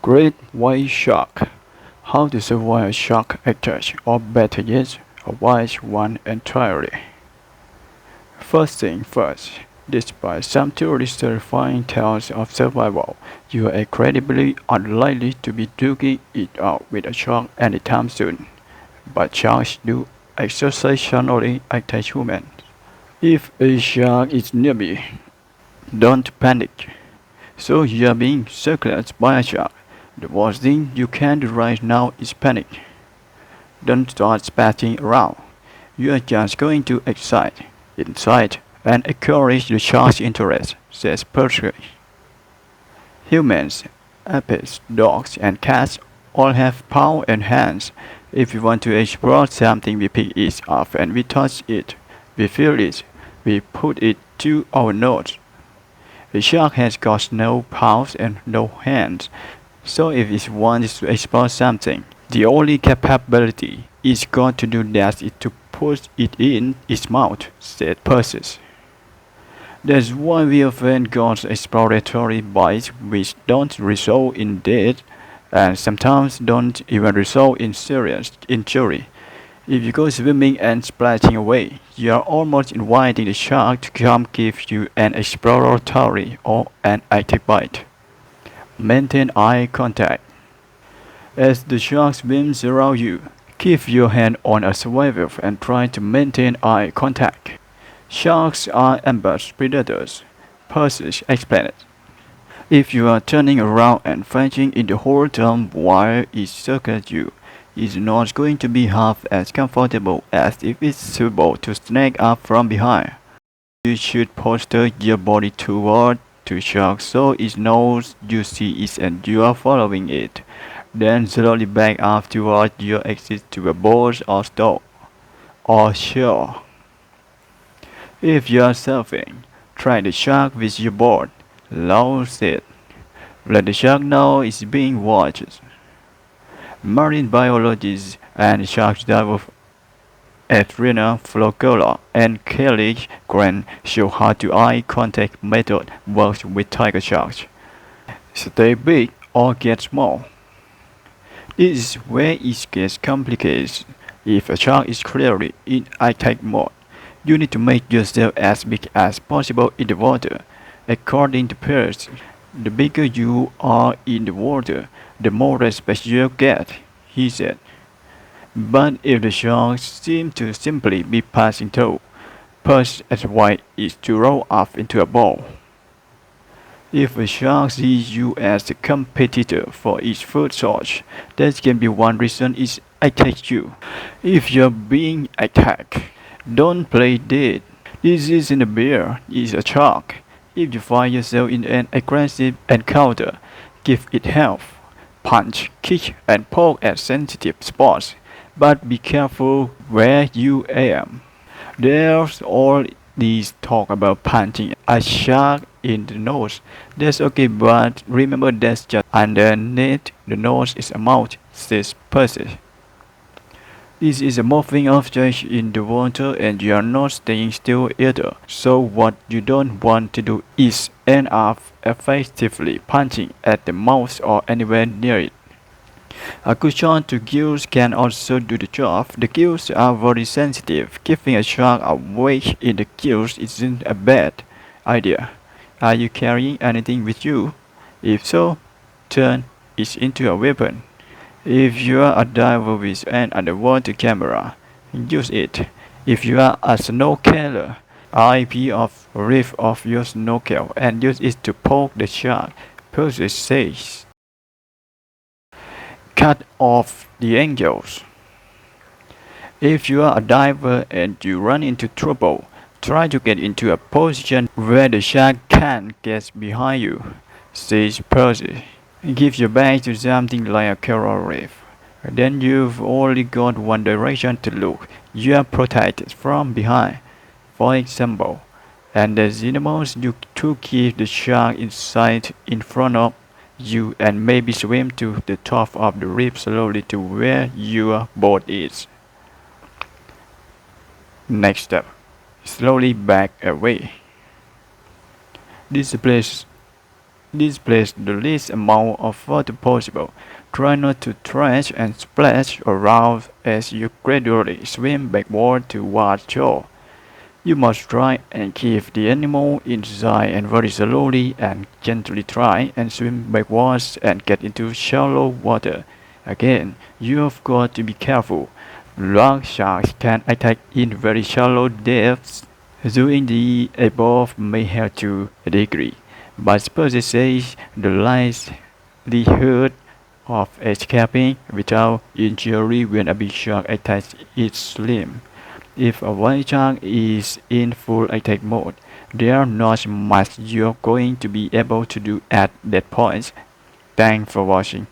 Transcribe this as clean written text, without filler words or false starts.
Great white shark. How to survive a shark attack, or better yet, avoid one entirely. First thing first, despite some tourists' terrifying tales of survival, you are incredibly unlikely to be duking it out with a shark anytime soon. But sharks do exceptionally attack humans. If a shark is nearby, don't panic. So you are being circled by a shark. The worst thing you can do right now is panic. Don't start spatting around. You are just going to incite, and encourage the shark's interest, says Percy. Humans, apes, dogs, and cats all have paws and hands. If we want to explore something, we pick it up and we touch it. We feel it. We put it to our nose. A shark has got no paws and no hands, so if it wants to explore something, the only capability it's got to do that is to put it in its mouth, said Perseus. That's why we often got exploratory bites which don't result in death and sometimes don't even result in serious injury. If you go swimming and splashing away, you are almost inviting the shark to come give you an exploratory or an active bite. Maintain eye contact. As the shark swims around you, keep your hand on a swivel and try to maintain eye contact. Sharks are ambush predators, Perseus explained. If you are turning around and fetching in the whole time while it circles you, it's not going to be half as comfortable as if it's able to snag up from behind. You should posture your body toward the shark so it knows you see it and you are following it. Then slowly back up toward your exit to a boat or stone or shore. If you are surfing, try the shark with your board. Louse it. Let the shark know it's being watched. Marine biologists and shark divers Adriana Flogola and Kelly Grant show how the eye contact method works with tiger sharks. Stay big or get small. This is where it gets complicated. If a shark is clearly in attack mode, you need to make yourself as big as possible in the water. According to Pierce, the bigger you are in the water, the more respect you'll get, he said. But if the shark seems to simply be passing through, Pierce's advice is to roll off into a ball. If a shark sees you as a competitor for its food source, that can be one reason it attacks you. If you're being attacked, don't play dead. This isn't a bear, it's a shark. If you find yourself in an aggressive encounter, give it help. Punch, kick, and poke at sensitive spots, but be careful where you aim. There's all this talk about punching a shark in the nose. That's okay, but remember that's just underneath the nose is a mouth, says Percy. This is a moving object in the water and you are not staying still either. So what you don't want to do is end up effectively punching at the mouth or anywhere near it. A cushion to gills can also do the job. The gills are very sensitive. Giving a shark a whack in the gills isn't a bad idea. Are you carrying anything with you? If so, turn it into a weapon. If you are a diver with an underwater camera, use it. If you are a snorkeler, IP off reef of your snorkel and use it to poke the shark, Perseus says. Cut off the angles. If you are a diver and you run into trouble, try to get into a position where the shark can't get behind you, says Percy. Give your back to something like a coral reef. Then you've only got one direction to look. You are protected from behind, for example, and there's animals you to keep the shark in sight in front of you and maybe swim to the top of the reef slowly to where your boat is. Next step, slowly back away. This place Displace the least amount of water possible. Try not to thrash and splash around as you gradually swim backward towards shore. You must try and keep the animal inside and very slowly and gently try and swim backwards and get into shallow water. Again, you've got to be careful. Large sharks can attack in very shallow depths. Doing the above may help to a degree, but suppose says the likelihood of escaping without injury when a big shark attacks is slim. If a white shark is in full attack mode, there's not much you're going to be able to do at that point. Thanks for watching.